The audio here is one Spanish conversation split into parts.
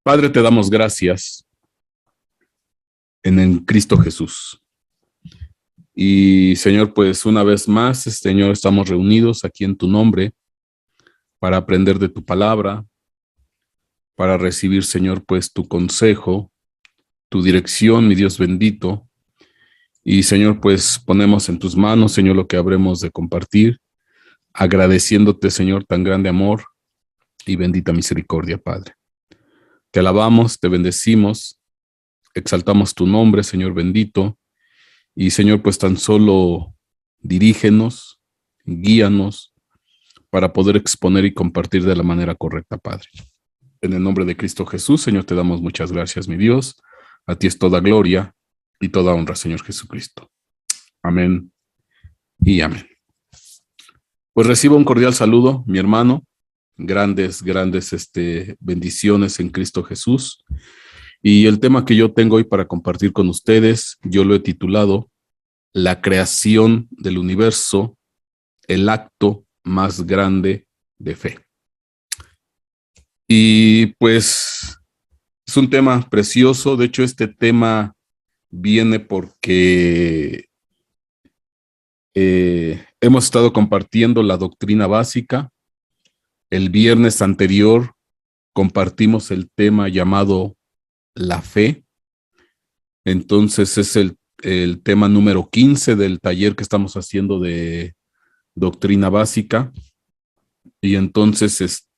Padre, te damos gracias en Cristo Jesús. Y Señor, pues una vez más, Señor, estamos reunidos aquí en tu nombre para aprender de tu palabra, para recibir, Señor, pues tu consejo, tu dirección, mi Dios bendito. Y Señor, pues ponemos en tus manos, Señor, lo que habremos de compartir, agradeciéndote, Señor, tan grande amor y bendita misericordia, Padre. Te alabamos, te bendecimos, exaltamos tu nombre, Señor bendito. Y Señor, pues tan solo dirígenos, guíanos para poder exponer y compartir de la manera correcta, Padre. En el nombre de Cristo Jesús, Señor, te damos muchas gracias, mi Dios. A ti es toda gloria y toda honra, Señor Jesucristo. Amén y amén. Pues reciba un cordial saludo, mi hermano. Grandes bendiciones en Cristo Jesús. Y el tema que yo tengo hoy para compartir con ustedes, yo lo he titulado La creación del universo, el acto más grande de fe. Y pues es un tema precioso. De hecho, este tema viene porque hemos estado compartiendo la doctrina básica. El viernes anterior compartimos el tema llamado la fe. Entonces es el tema número 15 del taller que estamos haciendo de doctrina básica. Y entonces,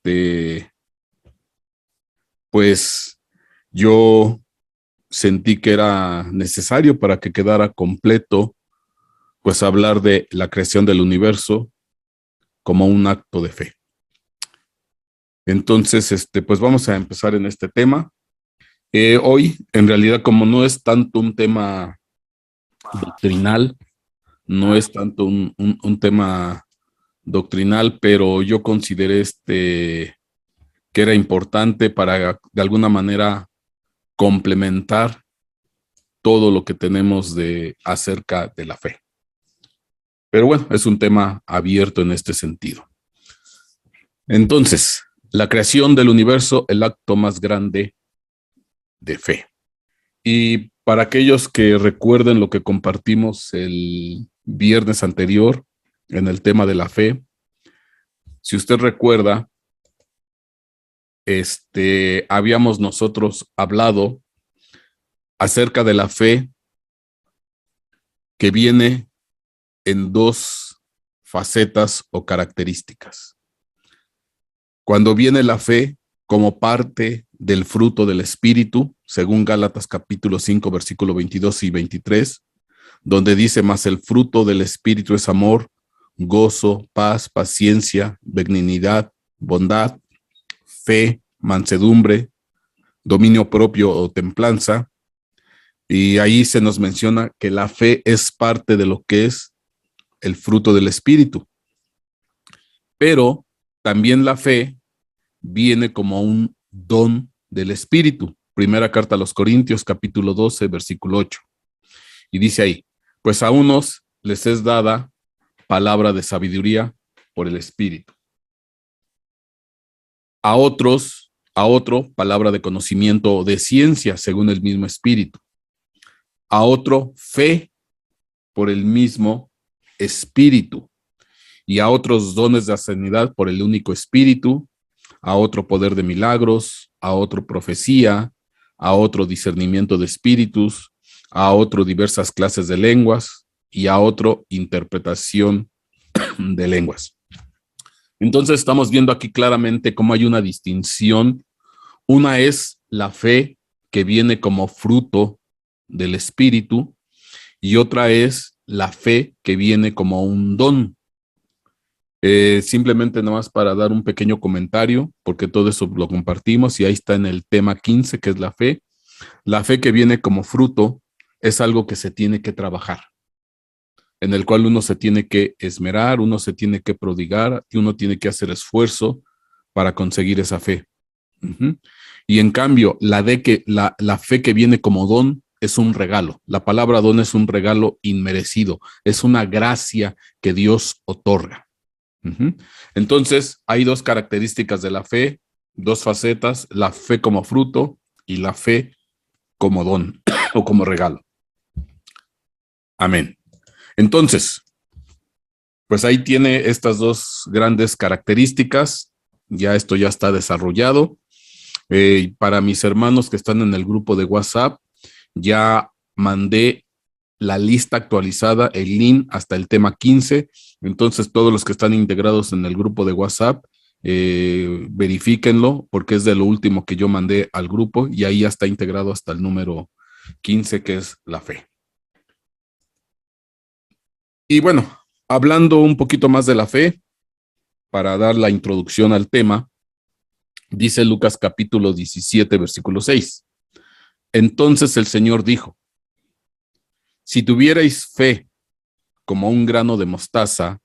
pues yo sentí que era necesario para que quedara completo, pues hablar de la creación del universo como un acto de fe. Entonces, pues vamos a empezar en este tema. Hoy, en realidad, como no es tanto un tema doctrinal, no es tanto un tema doctrinal, pero yo consideré que era importante para de alguna manera complementar todo lo que tenemos acerca de la fe. Pero bueno, es un tema abierto en este sentido. Entonces, la creación del universo, el acto más grande de fe. Y para aquellos que recuerden lo que compartimos el viernes anterior en el tema de la fe, si usted recuerda, habíamos nosotros hablado acerca de la fe que viene en dos facetas o características. Cuando viene la fe como parte del fruto del Espíritu, según Gálatas capítulo 5, versículo 22 y 23, donde dice, mas el fruto del Espíritu es amor, gozo, paz, paciencia, benignidad, bondad, fe, mansedumbre, dominio propio o templanza. Y ahí se nos menciona que la fe es parte de lo que es el fruto del Espíritu. Pero también la fe viene como un don del Espíritu. Primera carta a los Corintios, capítulo 12, versículo 8. Y dice ahí, pues a unos les es dada palabra de sabiduría por el Espíritu. A otro, palabra de conocimiento o de ciencia, según el mismo Espíritu. A otro, fe por el mismo Espíritu. Y a otros dones de sanidad por el único Espíritu. A otro poder de milagros, a otro profecía, a otro discernimiento de espíritus, a otro diversas clases de lenguas y a otro interpretación de lenguas. Entonces estamos viendo aquí claramente cómo hay una distinción. Una es la fe que viene como fruto del Espíritu y otra es la fe que viene como un don. Simplemente nada más para dar un pequeño comentario, porque todo eso lo compartimos y ahí está en el tema 15, que es la fe. La fe que viene como fruto es algo que se tiene que trabajar, en el cual uno se tiene que esmerar, uno se tiene que prodigar y uno tiene que hacer esfuerzo para conseguir esa fe. Y en cambio, la fe que viene como don es un regalo. La palabra don es un regalo inmerecido, es una gracia que Dios otorga. Entonces, hay dos características de la fe. dos facetas, la fe como fruto y la fe como don o como regalo. Amén. Entonces, pues ahí tiene estas dos grandes características. Ya esto ya está desarrollado. Para mis hermanos que están en el grupo de WhatsApp, ya mandé la lista actualizada, el link hasta el tema 15. Entonces, todos los que están integrados en el grupo de WhatsApp, verifíquenlo porque es de lo último que yo mandé al grupo y ahí ya está integrado hasta el número 15, que es la fe. Y bueno, hablando un poquito más de la fe, para dar la introducción al tema, dice Lucas capítulo 17, versículo 6. Entonces el Señor dijo, si tuvierais fe como un grano de mostaza,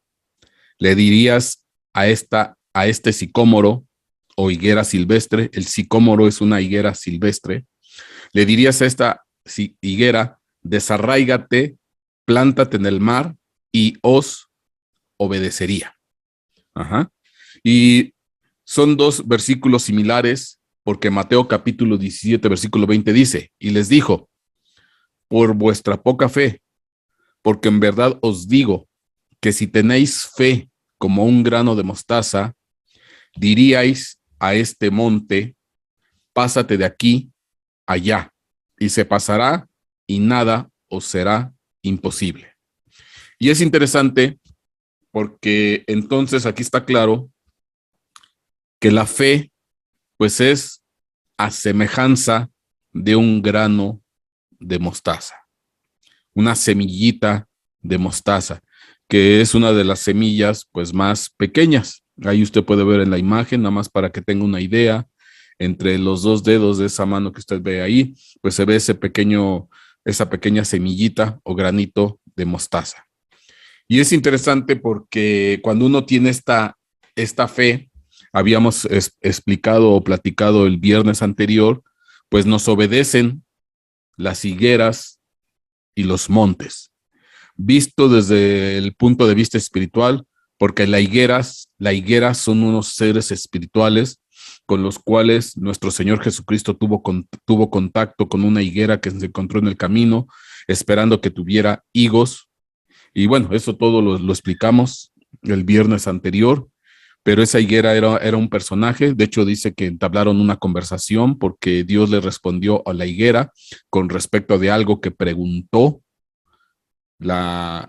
le dirías a este sicómoro o higuera silvestre, el sicómoro es una higuera silvestre, le dirías a esta higuera, desarráigate, plántate en el mar y os obedecería. Ajá. Y son dos versículos similares porque Mateo capítulo 17, versículo 20 dice, y les dijo, por vuestra poca fe, porque en verdad os digo que si tenéis fe como un grano de mostaza, diríais a este monte, pásate de aquí allá, y se pasará y nada os será imposible. Y es interesante porque entonces aquí está claro que la fe pues es a semejanza de un grano de mostaza, una semillita de mostaza, que es una de las semillas pues más pequeñas. Ahí usted puede ver en la imagen, nada más para que tenga una idea, entre los dos dedos de esa mano que usted ve ahí, pues se ve esa pequeña semillita o granito de mostaza. Y es interesante porque cuando uno tiene esta fe, habíamos explicado o platicado el viernes anterior, pues nos obedecen las higueras y los montes, visto desde el punto de vista espiritual, porque la higuera son unos seres espirituales con los cuales nuestro Señor Jesucristo tuvo contacto con una higuera que se encontró en el camino, esperando que tuviera higos. Y bueno, eso todo lo explicamos el viernes anterior, pero esa higuera era un personaje. De hecho, dice que entablaron una conversación porque Dios le respondió a la higuera con respecto de algo que preguntó la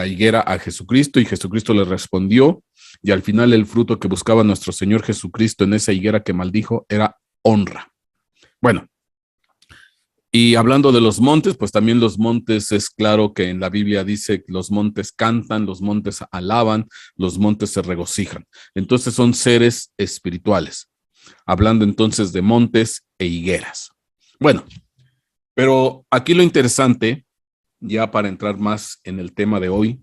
higuera a Jesucristo, y Jesucristo le respondió, y al final el fruto que buscaba nuestro Señor Jesucristo en esa higuera que maldijo era honra. Bueno, y hablando de los montes, pues también los montes, es claro que en la Biblia dice que los montes cantan, los montes alaban, los montes se regocijan. Entonces son seres espirituales, hablando entonces de montes e higueras. Bueno, pero aquí lo interesante, ya para entrar más en el tema de hoy,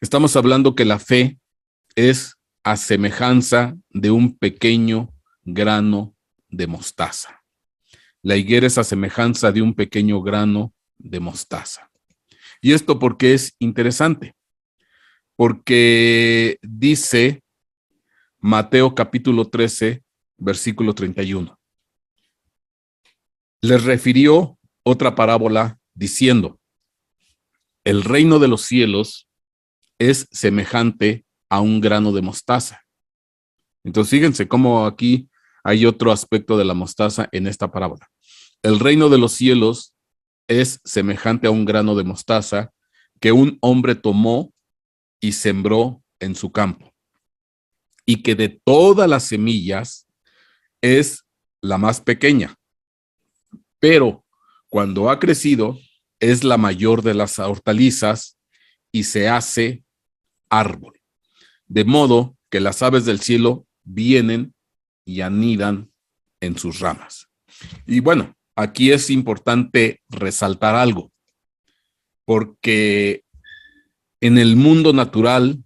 estamos hablando que la fe es a semejanza de un pequeño grano de mostaza. La higuera es a semejanza de un pequeño grano de mostaza. ¿Y esto por qué es interesante? Porque dice Mateo capítulo 13, versículo 31. Les refirió otra parábola diciendo, el reino de los cielos es semejante a un grano de mostaza. Entonces, fíjense cómo aquí hay otro aspecto de la mostaza en esta parábola. El reino de los cielos es semejante a un grano de mostaza que un hombre tomó y sembró en su campo, y que de todas las semillas es la más pequeña, pero cuando ha crecido es la mayor de las hortalizas y se hace árbol, de modo que las aves del cielo vienen y anidan en sus ramas. Y bueno, aquí es importante resaltar algo, porque en el mundo natural,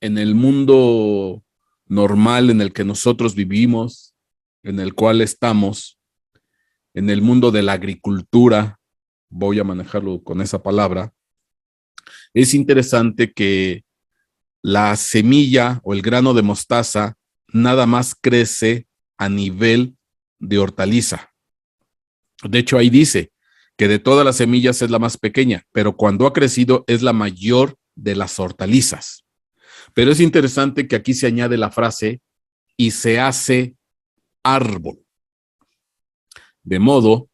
en el mundo normal en el que nosotros vivimos, en el cual estamos, en el mundo de la agricultura, voy a manejarlo con esa palabra, es interesante que la semilla o el grano de mostaza nada más crece a nivel de hortaliza. De hecho, ahí dice que de todas las semillas es la más pequeña, pero cuando ha crecido es la mayor de las hortalizas. Pero es interesante que aquí se añade la frase y se hace árbol, de modo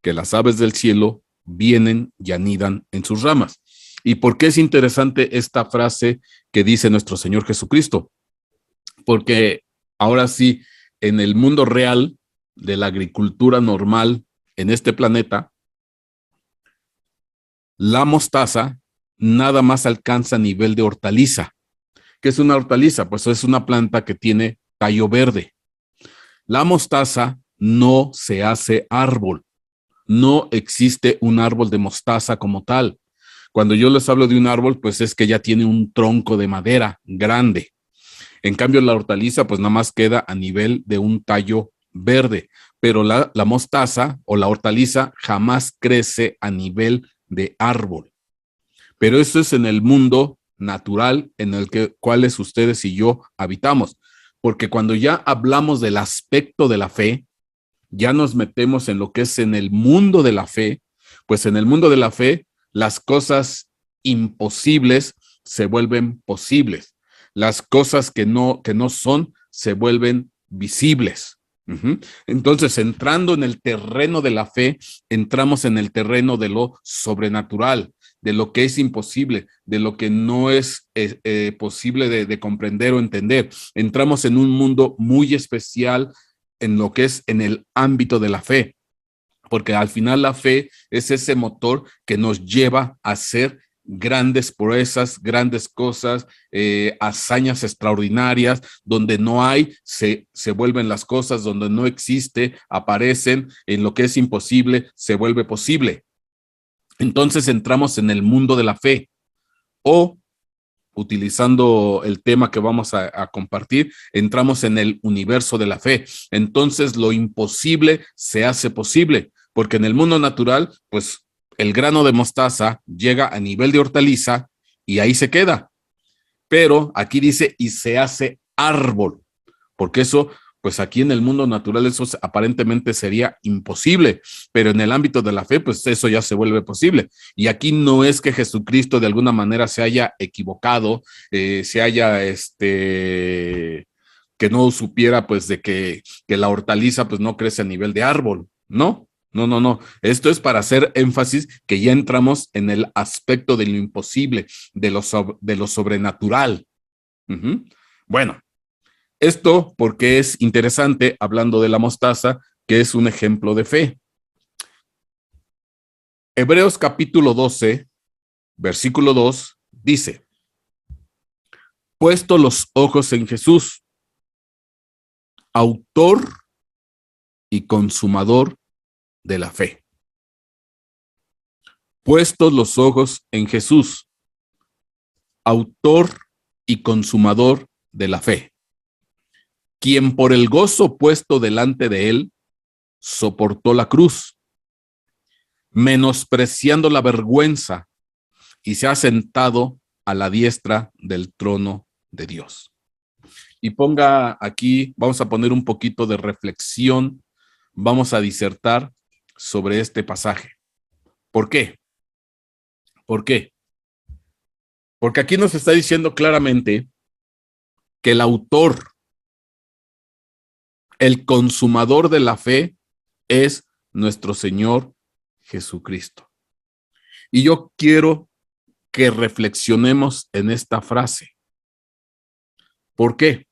que las aves del cielo vienen y anidan en sus ramas. ¿Y por qué es interesante esta frase que dice nuestro Señor Jesucristo? Porque ahora sí, en el mundo real de la agricultura normal en este planeta, la mostaza nada más alcanza a nivel de hortaliza. ¿Qué es una hortaliza? Pues es una planta que tiene tallo verde. La mostaza no se hace árbol. No existe un árbol de mostaza como tal. Cuando yo les hablo de un árbol, pues es que ya tiene un tronco de madera grande. En cambio, la hortaliza, pues nada más queda a nivel de un tallo verde. Pero la mostaza o la hortaliza jamás crece a nivel de árbol. Pero eso es en el mundo natural en el que cuales ustedes y yo habitamos. Porque cuando ya hablamos del aspecto de la fe, ya nos metemos en lo que es en el mundo de la fe, pues en el mundo de la fe, las cosas imposibles se vuelven posibles. Las cosas que no son se vuelven visibles. Entonces, entrando en el terreno de la fe, entramos en el terreno de lo sobrenatural, de lo que es imposible, de lo que no es posible de comprender o entender. Entramos en un mundo muy especial en lo que es en el ámbito de la fe, porque al final la fe es ese motor que nos lleva a hacer grandes proezas, grandes cosas, hazañas extraordinarias, donde no hay, se vuelven las cosas, donde no existe, aparecen, en lo que es imposible, se vuelve posible. Entonces entramos en el mundo de la fe, o utilizando el tema que vamos a compartir, entramos en el universo de la fe. Entonces lo imposible se hace posible, porque en el mundo natural, pues el grano de mostaza llega a nivel de hortaliza y ahí se queda. Pero aquí dice y se hace árbol, porque eso, pues aquí en el mundo natural eso aparentemente sería imposible, pero en el ámbito de la fe, pues eso ya se vuelve posible. Y aquí no es que Jesucristo de alguna manera se haya equivocado, se haya, que no supiera pues de que la hortaliza pues no crece a nivel de árbol, ¿no? No, no, no. Esto es para hacer énfasis que ya entramos en el aspecto de lo imposible, de lo sobrenatural. Bueno, esto porque es interesante, hablando de la mostaza, que es un ejemplo de fe. Hebreos capítulo 12, versículo 2, dice, puesto los ojos en Jesús, autor y consumador de la fe. Puestos los ojos en Jesús, autor y consumador de la fe, quien por el gozo puesto delante de él soportó la cruz, menospreciando la vergüenza, y se ha sentado a la diestra del trono de Dios. Y ponga aquí, vamos a poner un poquito de reflexión, vamos a disertar sobre este pasaje. ¿Por qué? ¿Por qué? Porque aquí nos está diciendo claramente que el autor, el consumador de la fe, es nuestro Señor Jesucristo. Y yo quiero que reflexionemos en esta frase. ¿Por qué?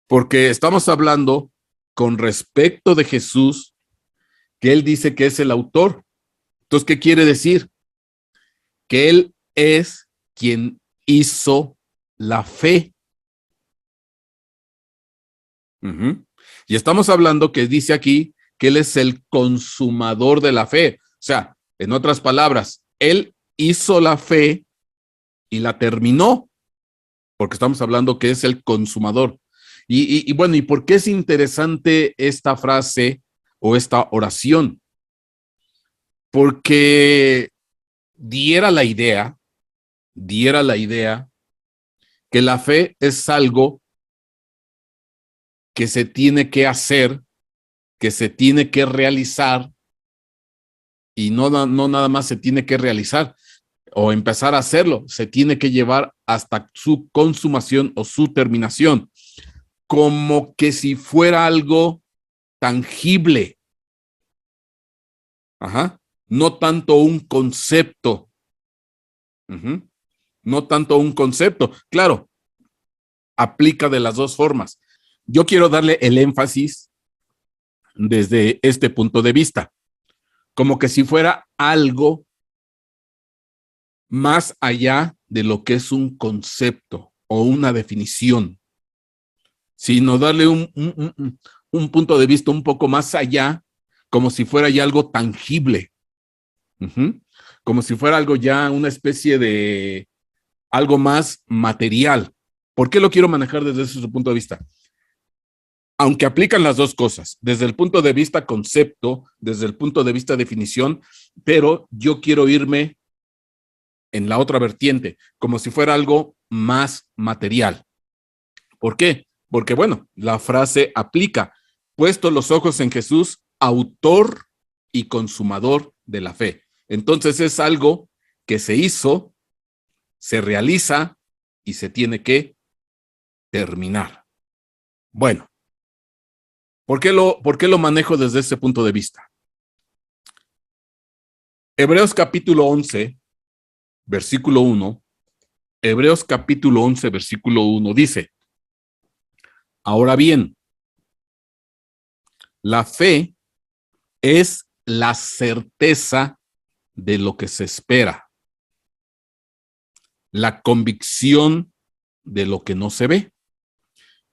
Porque estamos hablando con respecto de Jesús, que él dice que es el autor. Entonces, ¿qué quiere decir? Que él es quien hizo la fe. Y estamos hablando que dice aquí que él es el consumador de la fe. O sea, en otras palabras, él hizo la fe y la terminó, porque estamos hablando que es el consumador. Y bueno, ¿y por qué es interesante esta frase o esta oración? Porque diera la idea que la fe es algo que se tiene que hacer, que se tiene que realizar, y no nada más se tiene que realizar o empezar a hacerlo, se tiene que llevar hasta su consumación o su terminación, como que si fuera algo tangible. Ajá. No tanto un concepto. No tanto un concepto. Claro, aplica de las dos formas. Yo quiero darle el énfasis desde este punto de vista, como que si fuera algo más allá de lo que es un concepto o una definición, sino darle un punto de vista un poco más allá, como si fuera ya algo tangible, como si fuera algo ya, una especie de algo más material. ¿Por qué lo quiero manejar desde ese punto de vista? Aunque aplican las dos cosas, desde el punto de vista concepto, desde el punto de vista definición, pero yo quiero irme en la otra vertiente, como si fuera algo más material. ¿Por qué? Porque, bueno, la frase aplica, puesto los ojos en Jesús, autor y consumador de la fe. Entonces es algo que se hizo, se realiza y se tiene que terminar. Bueno, ¿por qué lo manejo desde ese punto de vista? Hebreos capítulo 11, versículo 1, Hebreos capítulo 11, versículo 1 dice, ahora bien, la fe es la certeza de lo que se espera, la convicción de lo que no se ve.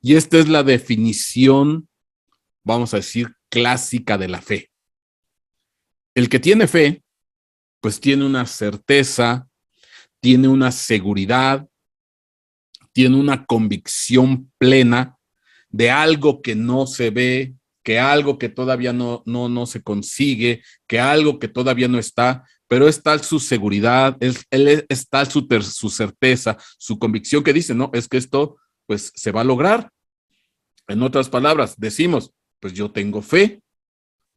Y esta es la definición, vamos a decir, clásica de la fe. El que tiene fe, pues tiene una certeza, tiene una seguridad, tiene una convicción plena de algo que no se ve, que algo que todavía no se consigue, que algo que todavía no está, pero es tal su seguridad, es tal su certeza, su convicción que dice, no, es que esto pues se va a lograr. En otras palabras, decimos, pues yo tengo fe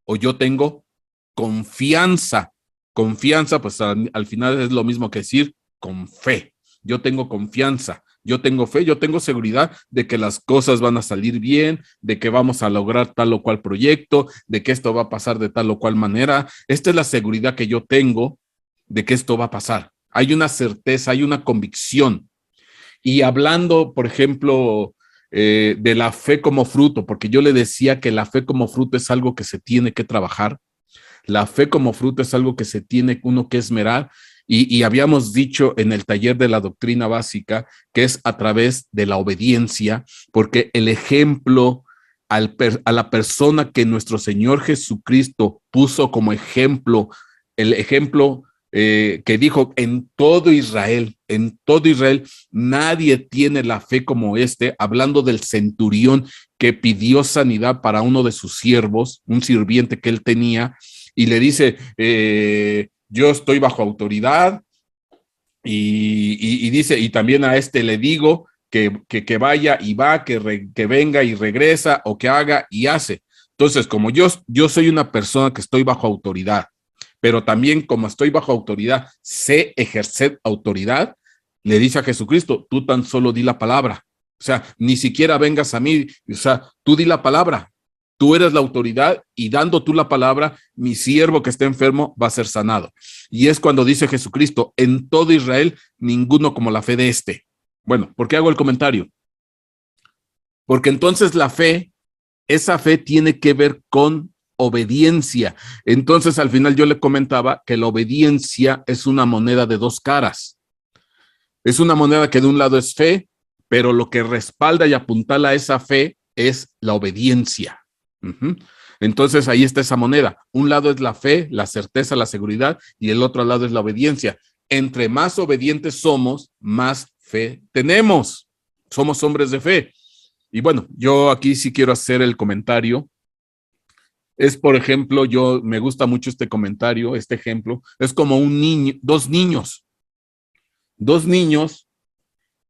o yo tengo confianza. Confianza, pues al final es lo mismo que decir con fe. Yo tengo confianza, yo tengo fe, yo tengo seguridad de que las cosas van a salir bien, de que vamos a lograr tal o cual proyecto, de que esto va a pasar de tal o cual manera. Esta es la seguridad que yo tengo de que esto va a pasar. Hay una certeza, hay una convicción. Y hablando, por ejemplo, de la fe como fruto, porque yo le decía que la fe como fruto es algo que se tiene que trabajar. La fe como fruto es algo que se tiene uno que esmerar y habíamos dicho en el taller de la doctrina básica que es a través de la obediencia, porque el ejemplo a la persona que nuestro Señor Jesucristo puso como ejemplo, el ejemplo que dijo en todo Israel, nadie tiene la fe como este, hablando del centurión que pidió sanidad para uno de sus siervos, un sirviente que él tenía, y le dice, yo estoy bajo autoridad, y dice, y también a este le digo que vaya y va, que venga y regresa, o que haga y hace. Entonces, como yo soy una persona que estoy bajo autoridad, pero también como estoy bajo autoridad, sé ejercer autoridad, le dice a Jesucristo, tú tan solo di la palabra. O sea, ni siquiera vengas a mí, o sea, tú di la palabra. Tú eres la autoridad y dando tú la palabra, mi siervo que está enfermo va a ser sanado. Y es cuando dice Jesucristo, en todo Israel, ninguno como la fe de este. Bueno, ¿por qué hago el comentario? Porque entonces la fe, esa fe tiene que ver con obediencia. Entonces al final yo le comentaba que la obediencia es una moneda de dos caras. Es una moneda que de un lado es fe, pero lo que respalda y apuntala a esa fe es la obediencia. Entonces ahí está esa moneda. Un lado es la fe, la certeza, la seguridad, y el otro lado es la obediencia. Entre más obedientes somos, más fe tenemos. Somos hombres de fe. Y bueno, yo aquí sí quiero hacer el comentario. Es, por ejemplo, me gusta mucho este comentario, este ejemplo. Es como un niño, dos niños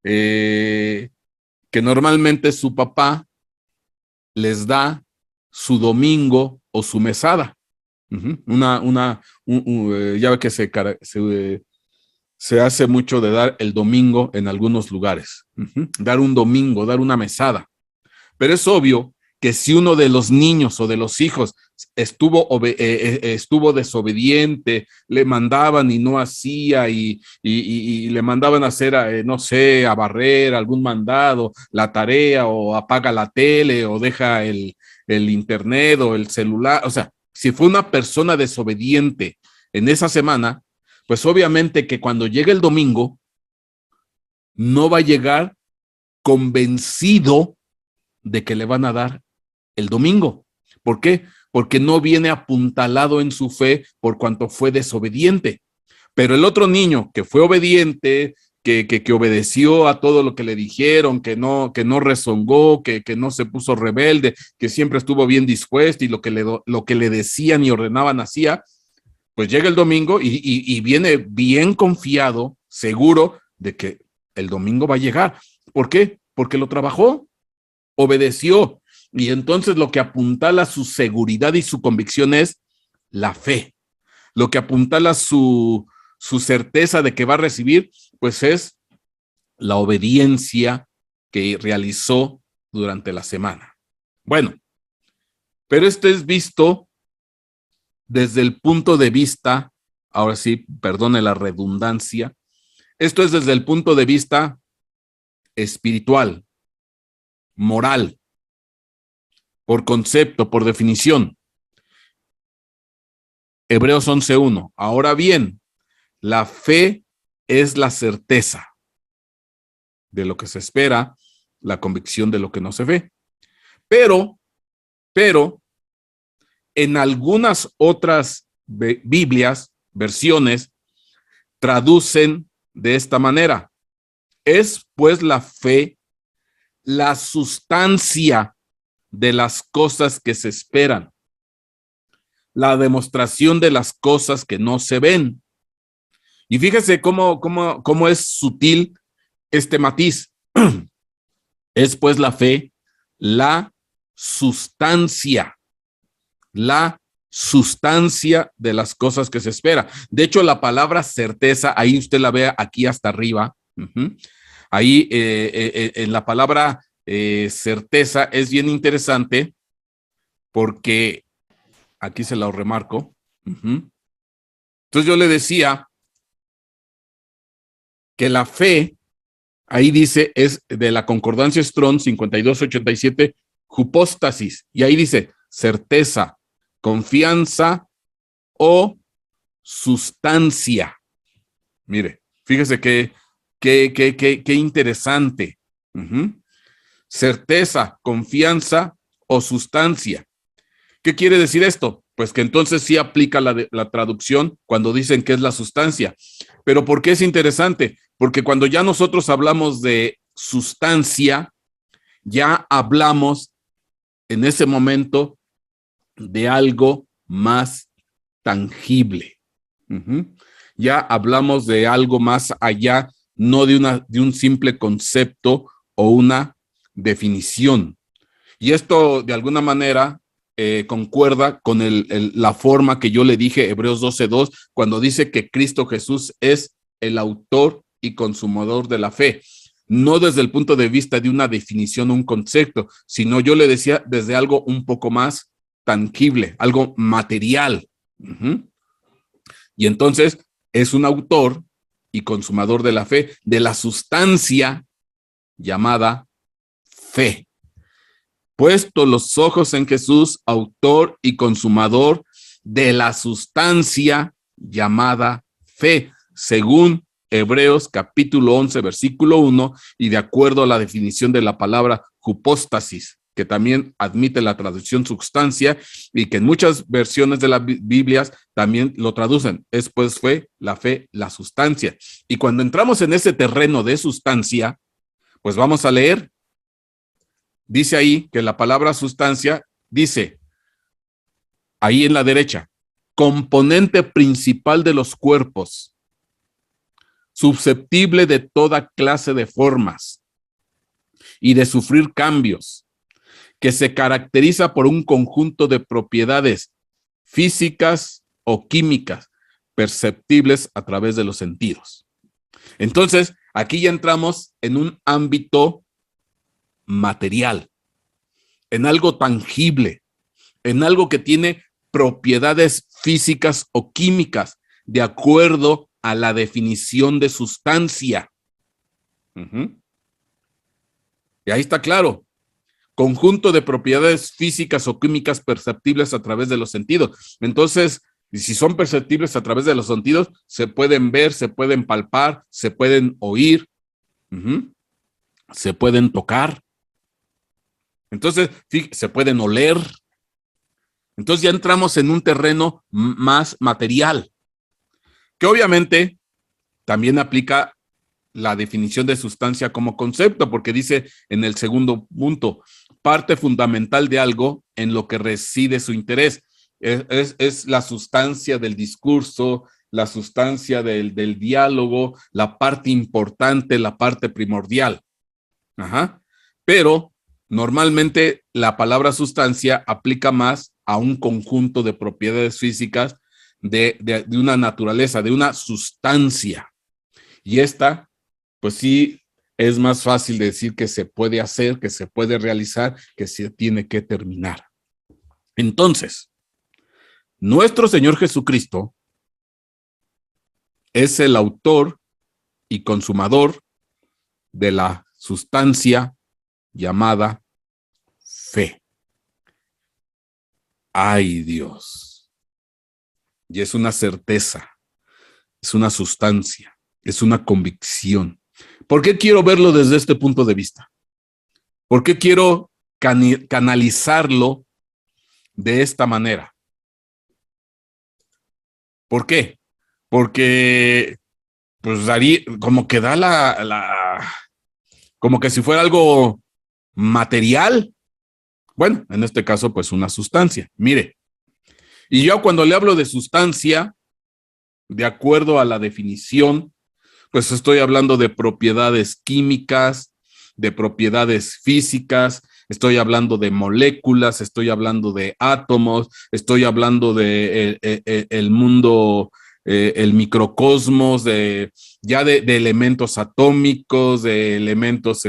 que normalmente su papá les da su domingo o su mesada. Ya ve que se hace mucho de dar el domingo en algunos lugares. Dar un domingo, dar una mesada. Pero es obvio que si uno de los niños o de los hijos estuvo desobediente, le mandaban y no hacía, y le mandaban a hacer, no sé, a barrer algún mandado, la tarea, o apaga la tele, o deja el internet o el celular. O sea, si fue una persona desobediente en esa semana, pues obviamente que cuando llegue el domingo, no va a llegar convencido de que le van a dar el domingo. ¿Por qué? Porque no viene apuntalado en su fe por cuanto fue desobediente. Pero el otro niño que fue obediente, que obedeció a todo lo que le dijeron, que no rezongó, que no se puso rebelde, que siempre estuvo bien dispuesto y lo que le decían y ordenaban hacía, pues llega el domingo y viene bien confiado, seguro de que el domingo va a llegar. ¿Por qué? Porque lo trabajó, obedeció. Y entonces lo que apuntala su seguridad y su convicción es la fe. Lo que apuntala su certeza de que va a recibir, pues es la obediencia que realizó durante la semana. Bueno, pero esto es visto desde el punto de vista, ahora sí, perdone la redundancia, esto es desde el punto de vista espiritual, moral, por concepto, por definición. Hebreos 11:1. Ahora bien, la fe es la certeza de lo que se espera, la convicción de lo que no se ve. Pero, en algunas otras Biblias, versiones, traducen de esta manera. Es pues la fe la sustancia de las cosas que se esperan, la demostración de las cosas que no se ven. Y fíjese cómo es sutil este matiz. Es pues la fe la sustancia de las cosas que se espera. De hecho, la palabra certeza, ahí usted la ve aquí hasta arriba. Ahí en la palabra certeza es bien interesante porque aquí se la remarco. Entonces yo le decía que la fe, ahí dice, es de la concordancia Strong 5287, hypostasis, y ahí dice certeza, confianza o sustancia. Mire, fíjese qué interesante. Certeza, confianza o sustancia. ¿Qué quiere decir esto? Pues que entonces sí aplica la traducción cuando dicen que es la sustancia. Pero ¿por qué es interesante? Porque cuando ya nosotros hablamos de sustancia, ya hablamos en ese momento de algo más tangible. Ya hablamos de algo más allá, no de un simple concepto o una definición. Y esto de alguna manera concuerda con la forma que yo le dije, Hebreos 12:2, cuando dice que Cristo Jesús es el autor y consumador de la fe. No desde el punto de vista de una definición, un concepto, sino yo le decía desde algo un poco más tangible, algo material. Y entonces es un autor y consumador de la fe, de la sustancia llamada fe. Puesto los ojos en Jesús, autor y consumador de la sustancia llamada fe, según Hebreos capítulo 11, versículo 1, y de acuerdo a la definición de la palabra hypostasis, que también admite la traducción sustancia y que en muchas versiones de las Biblias también lo traducen. Es pues la fe, la sustancia. Y cuando entramos en ese terreno de sustancia, pues vamos a leer. Dice ahí que la palabra sustancia dice, ahí en la derecha, componente principal de los cuerpos, susceptible de toda clase de formas y de sufrir cambios, que se caracteriza por un conjunto de propiedades físicas o químicas perceptibles a través de los sentidos. Entonces, aquí ya entramos en un ámbito material, en algo tangible, en algo que tiene propiedades físicas o químicas de acuerdo a la definición de sustancia. Y ahí está claro. Conjunto de propiedades físicas o químicas perceptibles a través de los sentidos. Entonces, si son perceptibles a través de los sentidos, se pueden ver, se pueden palpar, se pueden oír, se pueden tocar. Entonces, se pueden oler. Entonces ya entramos en un terreno más material, que obviamente también aplica la definición de sustancia como concepto, porque dice en el segundo punto, parte fundamental de algo en lo que reside su interés. Es la sustancia del discurso, la sustancia del diálogo, la parte importante, la parte primordial. Pero normalmente la palabra sustancia aplica más a un conjunto de propiedades físicas de una naturaleza, de una sustancia. Y esta, pues sí, es más fácil decir que se puede hacer, que se puede realizar, que se tiene que terminar. Entonces, nuestro Señor Jesucristo es el autor y consumador de la sustancia llamada fe. ¡Ay, Dios! Y es una certeza, es una sustancia, es una convicción. ¿Por qué quiero verlo desde este punto de vista? ¿Por qué quiero canalizarlo de esta manera? ¿Por qué? Porque pues daría, como que da como que si fuera algo material. Bueno, en este caso, pues una sustancia. Mire, y yo cuando le hablo de sustancia, de acuerdo a la definición, pues estoy hablando de propiedades químicas, de propiedades físicas, estoy hablando de moléculas, estoy hablando de átomos, estoy hablando de el mundo, el microcosmos, ya de elementos atómicos, de elementos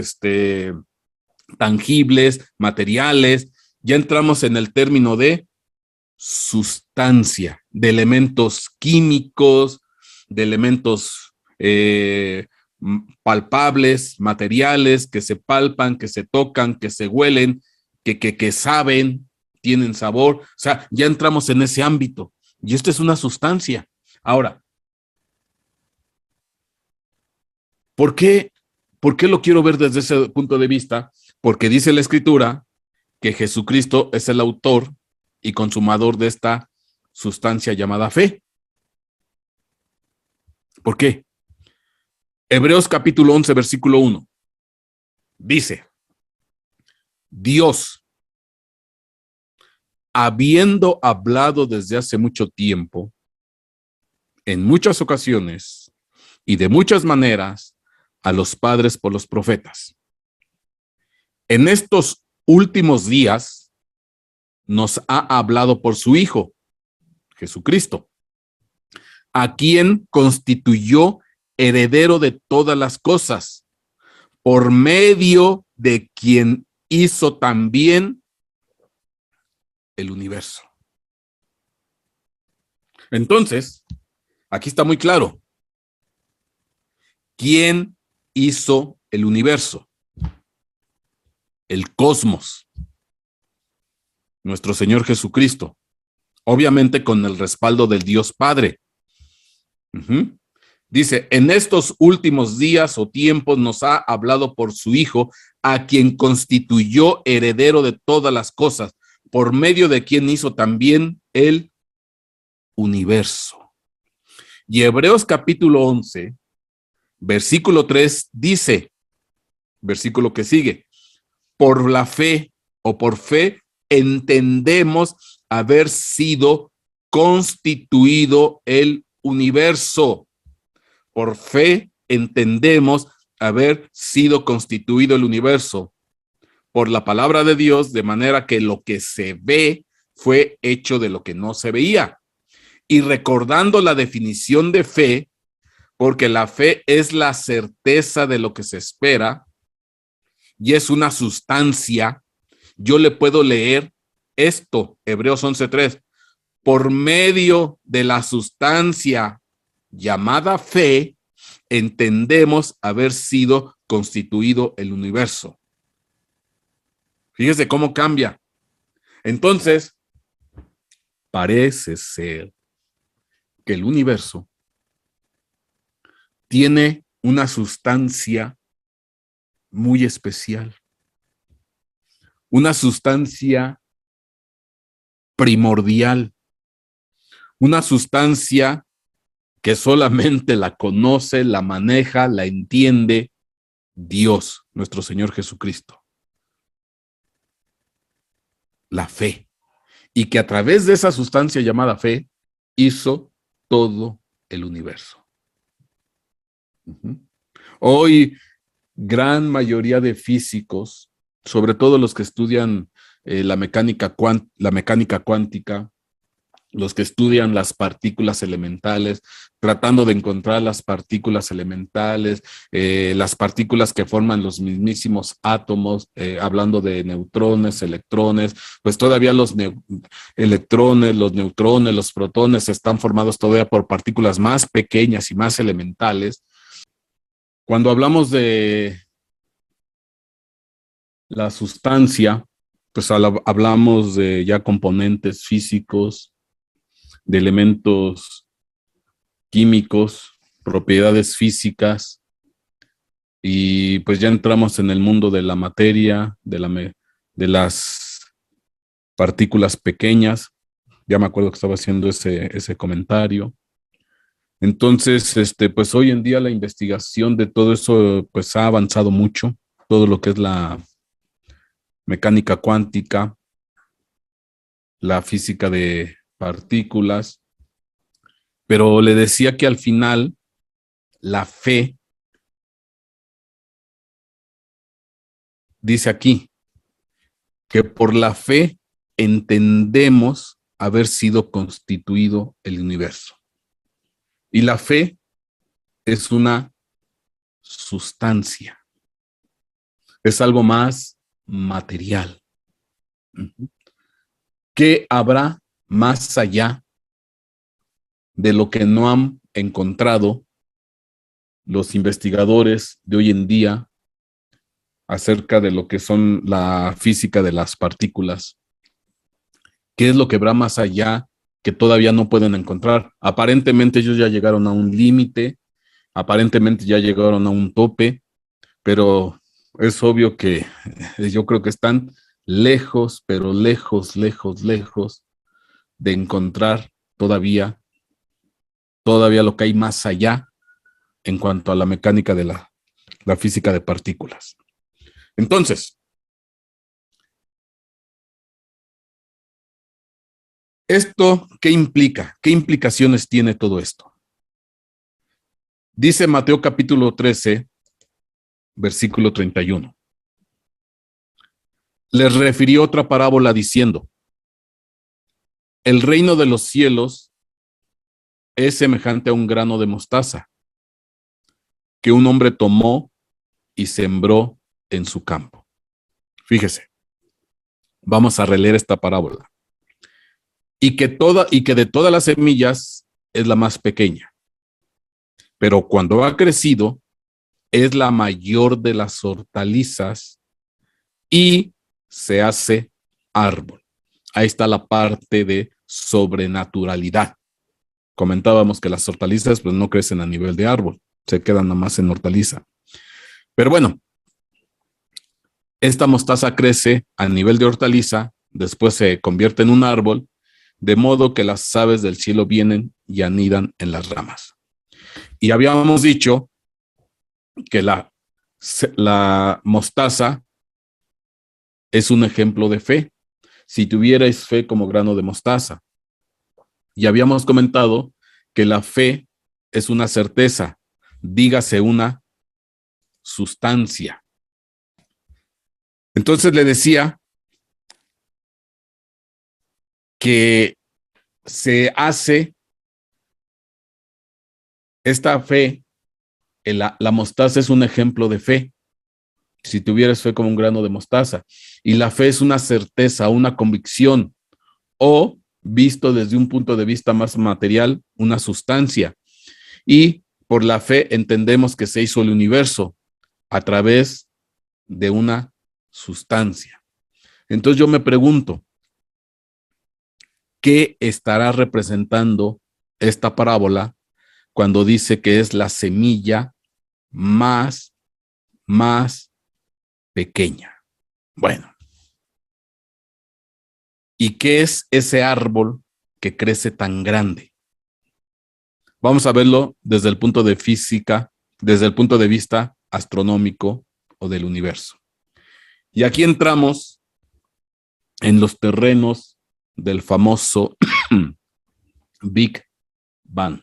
tangibles, materiales. Ya entramos en el término de sustancia, de elementos químicos, de elementos palpables, materiales, que se palpan, que se tocan, que se huelen, que saben, tienen sabor. O sea, ya entramos en ese ámbito. Y esto es una sustancia. Ahora, ¿por qué lo quiero ver desde ese punto de vista? Porque dice la Escritura que Jesucristo es el autor y consumador de esta sustancia llamada fe. ¿Por qué? Hebreos capítulo 11, versículo 1. Dice, Dios, habiendo hablado desde hace mucho tiempo, en muchas ocasiones y de muchas maneras, a los padres por los profetas. En estos últimos días nos ha hablado por su Hijo, Jesucristo, a quien constituyó heredero de todas las cosas, por medio de quien hizo también el universo. Entonces, aquí está muy claro. ¿Quién hizo el universo? El cosmos. Nuestro Señor Jesucristo. Obviamente con el respaldo del Dios Padre. Dice, en estos últimos días o tiempos nos ha hablado por su Hijo, a quien constituyó heredero de todas las cosas, por medio de quien hizo también el universo. Y Hebreos capítulo 11, versículo 3 dice, versículo que sigue, por la fe o por fe entendemos haber sido constituido el universo. Por fe entendemos haber sido constituido el universo. por la palabra de Dios, de manera que lo que se ve fue hecho de lo que no se veía. Y recordando la definición de fe, porque la fe es la certeza de lo que se espera y es una sustancia, yo le puedo leer esto, Hebreos 11:3, por medio de la sustancia llamada fe, entendemos haber sido constituido el universo. Fíjese cómo cambia. Entonces, parece ser que el universo tiene una sustancia muy especial, una sustancia primordial, una sustancia que solamente la conoce, la maneja, la entiende Dios, nuestro Señor Jesucristo. La fe. Y que a través de esa sustancia llamada fe, hizo todo el universo. Hoy, gran mayoría de físicos, sobre todo los que estudian la mecánica cuántica, los que estudian las partículas elementales, tratando de encontrar las partículas elementales, las partículas que forman los mismísimos átomos, hablando de neutrones, electrones, pues todavía los electrones, los neutrones, los protones están formados todavía por partículas más pequeñas y más elementales. Cuando hablamos de la sustancia, pues hablamos de ya componentes físicos, de elementos químicos, propiedades físicas, y pues ya entramos en el mundo de la materia, de las partículas pequeñas. Ya me acuerdo que estaba haciendo ese comentario. Entonces, pues hoy en día la investigación de todo eso pues ha avanzado mucho, todo lo que es la mecánica cuántica, la física de partículas, pero le decía que al final la fe, dice aquí, que por la fe entendemos haber sido constituido el universo. Y la fe es una sustancia, es algo más material. ¿Qué habrá más allá de lo que no han encontrado los investigadores de hoy en día acerca de lo que son la física de las partículas? ¿Qué es lo que habrá más allá que todavía no pueden encontrar? Aparentemente ellos ya llegaron a un límite, aparentemente ya llegaron a un tope, pero es obvio que yo creo que están lejos, pero lejos, lejos, lejos de encontrar todavía lo que hay más allá en cuanto a la mecánica de la física de partículas. Entonces, ¿esto qué implica? ¿Qué implicaciones tiene todo esto? Dice Mateo capítulo 13, versículo 31. Les refirió otra parábola diciendo: el reino de los cielos es semejante a un grano de mostaza que un hombre tomó y sembró en su campo. Fíjese, vamos a releer esta parábola. Y que de todas las semillas es la más pequeña, pero cuando ha crecido es la mayor de las hortalizas y se hace árbol. Ahí está la parte de sobrenaturalidad. Comentábamos que las hortalizas pues no crecen a nivel de árbol, se quedan nada más en hortaliza. Pero bueno, esta mostaza crece a nivel de hortaliza, después se convierte en un árbol, de modo que las aves del cielo vienen y anidan en las ramas. Y habíamos dicho que la mostaza es un ejemplo de fe. Si tuvierais fe como grano de mostaza. Y habíamos comentado que la fe es una certeza, dígase una sustancia. Entonces le decía que se hace esta fe, la mostaza es un ejemplo de fe. Si tuvieras fe como un grano de mostaza, y la fe es una certeza, una convicción, o visto desde un punto de vista más material, una sustancia. Y por la fe entendemos que se hizo el universo a través de una sustancia. Entonces yo me pregunto, ¿qué estará representando esta parábola cuando dice que es la semilla más pequeña? Bueno, ¿y qué es ese árbol que crece tan grande? Vamos a verlo desde el punto de física, desde el punto de vista astronómico o del universo. Y aquí entramos en los terrenos del famoso Big Bang.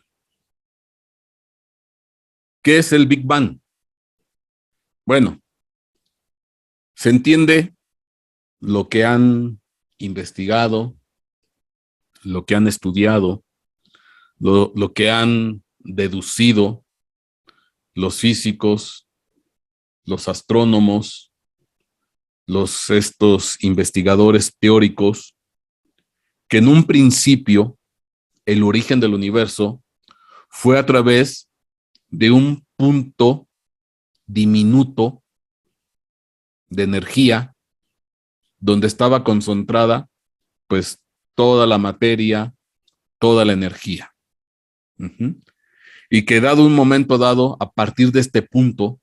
¿Qué es el Big Bang? Bueno, se entiende lo que han investigado, lo que han estudiado, lo que han deducido los físicos, los astrónomos, estos investigadores teóricos, que en un principio el origen del universo fue a través de un punto diminuto de energía donde estaba concentrada pues toda la materia, toda la energía. Y que dado un momento dado, a partir de este punto,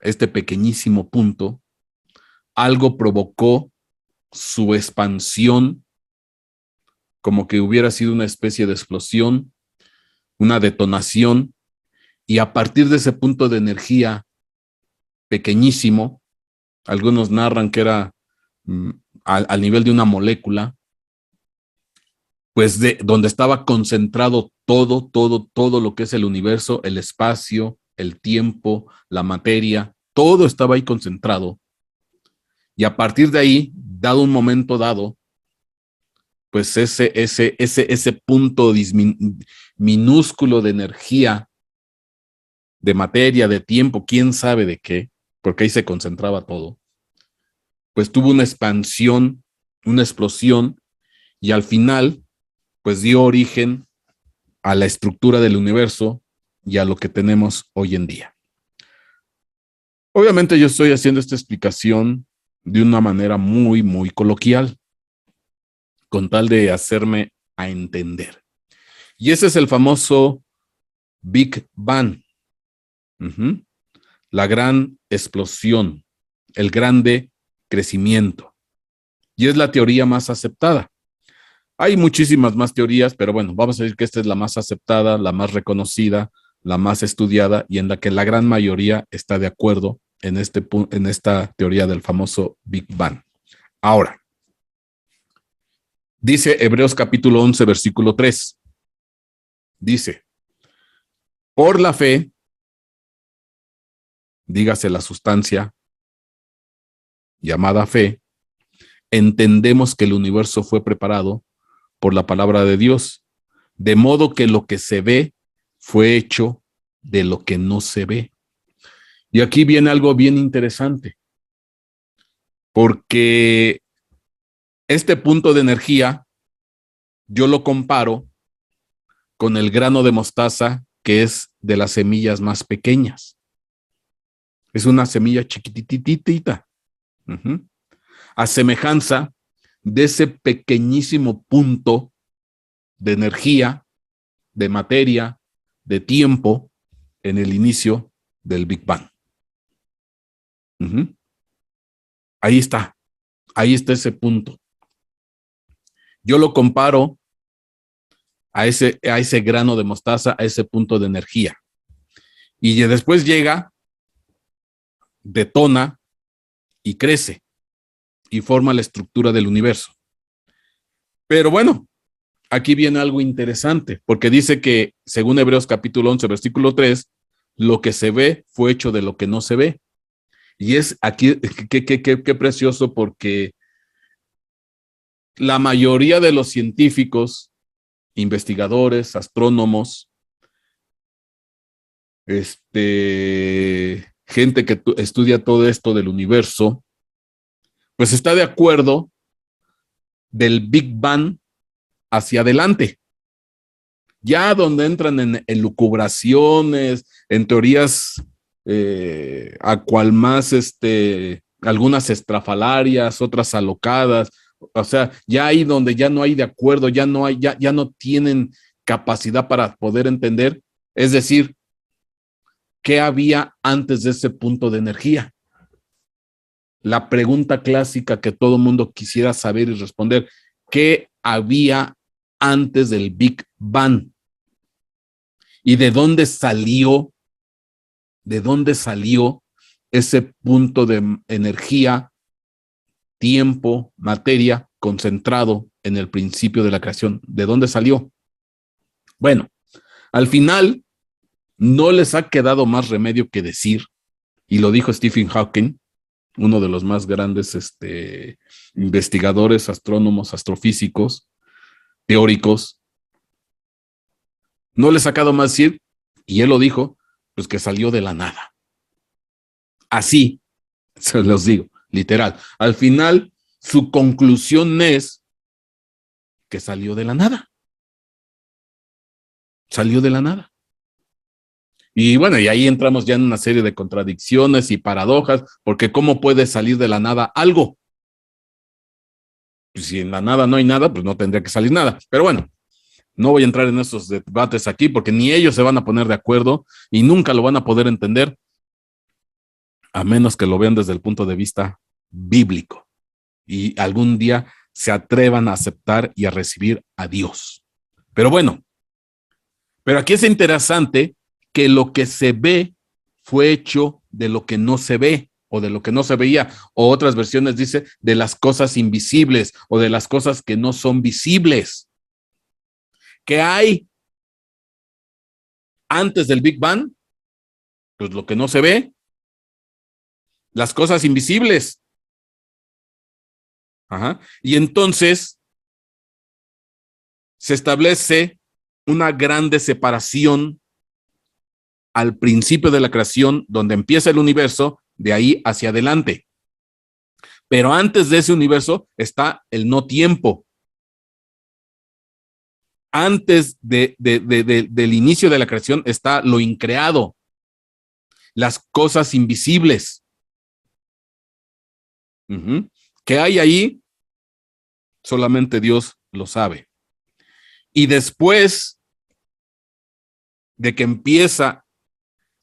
este pequeñísimo punto, algo provocó su expansión, como que hubiera sido una especie de explosión, una detonación, y a partir de ese punto de energía pequeñísimo, algunos narran que era al nivel de una molécula, pues de donde estaba concentrado todo lo que es el universo, el espacio, el tiempo, la materia, todo estaba ahí concentrado. Y a partir de ahí, dado un momento dado, pues ese punto minúsculo de energía, de materia, de tiempo, quién sabe de qué, porque ahí se concentraba todo, pues tuvo una expansión, una explosión, y al final, pues dio origen a la estructura del universo y a lo que tenemos hoy en día. Obviamente yo estoy haciendo esta explicación de una manera muy coloquial, con tal de hacerme a entender. Y ese es el famoso Big Bang, la gran explosión, el grande crecimiento. Y es la teoría más aceptada. Hay muchísimas más teorías, pero bueno, vamos a decir que esta es la más aceptada, la más reconocida, la más estudiada y en la que la gran mayoría está de acuerdo en esta teoría del famoso Big Bang. Ahora, dice Hebreos capítulo 11, versículo 3. Dice, por la fe, dígase la sustancia llamada fe, entendemos que el universo fue preparado por la palabra de Dios, de modo que lo que se ve fue hecho de lo que no se ve. Y aquí viene algo bien interesante, porque este punto de energía yo lo comparo con el grano de mostaza, que es de las semillas más pequeñas. Es una semilla chiquititita. A semejanza de ese pequeñísimo punto de energía, de materia, de tiempo en el inicio del Big Bang. Ahí está ese punto. Yo lo comparo a ese grano de mostaza, a ese punto de energía. Y después llega, detona y crece y forma la estructura del universo. Pero bueno, aquí viene algo interesante, porque dice que, según Hebreos capítulo 11, versículo 3, lo que se ve fue hecho de lo que no se ve. Y es aquí, qué precioso, porque la mayoría de los científicos, investigadores, astrónomos, gente que estudia todo esto del universo, pues está de acuerdo del Big Bang hacia adelante. Ya donde entran en lucubraciones, en teorías a cual más algunas estrafalarias, otras alocadas, o sea, ya ahí donde ya no hay de acuerdo, ya no hay, ya no tienen capacidad para poder entender, es decir, ¿qué había antes de ese punto de energía? La pregunta clásica que todo mundo quisiera saber y responder, ¿qué había antes del Big Bang? ¿Y de dónde salió? ¿De dónde salió ese punto de energía, tiempo, materia concentrado en el principio de la creación? ¿De dónde salió? Bueno, al final no les ha quedado más remedio que decir, y lo dijo Stephen Hawking, uno de los más grandes investigadores, astrónomos, astrofísicos, teóricos. No les ha quedado más decir, y él lo dijo, pues que salió de la nada. Así, se los digo, literal. Al final, su conclusión es que salió de la nada. Salió de la nada. Y bueno, y ahí entramos ya en una serie de contradicciones y paradojas, porque ¿cómo puede salir de la nada algo? Pues si en la nada no hay nada, pues no tendría que salir nada. Pero bueno, no voy a entrar en esos debates aquí, porque ni ellos se van a poner de acuerdo y nunca lo van a poder entender, a menos que lo vean desde el punto de vista bíblico y algún día se atrevan a aceptar y a recibir a Dios. Pero bueno, pero aquí es interesante que lo que se ve fue hecho de lo que no se ve o de lo que no se veía, o otras versiones dice de las cosas invisibles o de las cosas que no son visibles. ¿Qué hay antes del Big Bang? Pues lo que no se ve, las cosas invisibles. Ajá. Y entonces se establece una grande separación al principio de la creación, donde empieza el universo, de ahí hacia adelante. Pero antes de ese universo está el no tiempo. Antes del inicio de la creación está lo increado, las cosas invisibles. ¿Qué hay ahí? Solamente Dios lo sabe. Y después de que empieza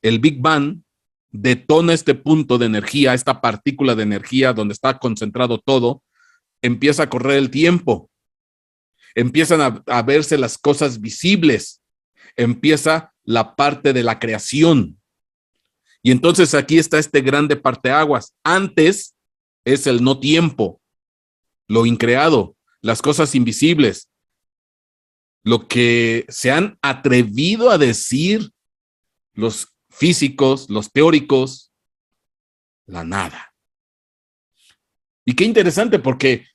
el Big Bang, detona este punto de energía, esta partícula de energía donde está concentrado todo, empieza a correr el tiempo, empiezan a verse las cosas visibles, empieza la parte de la creación. Y entonces aquí está este grande parteaguas. Antes es el no tiempo, lo increado, las cosas invisibles, lo que se han atrevido a decir los físicos, los teóricos, la nada. Y qué interesante, porque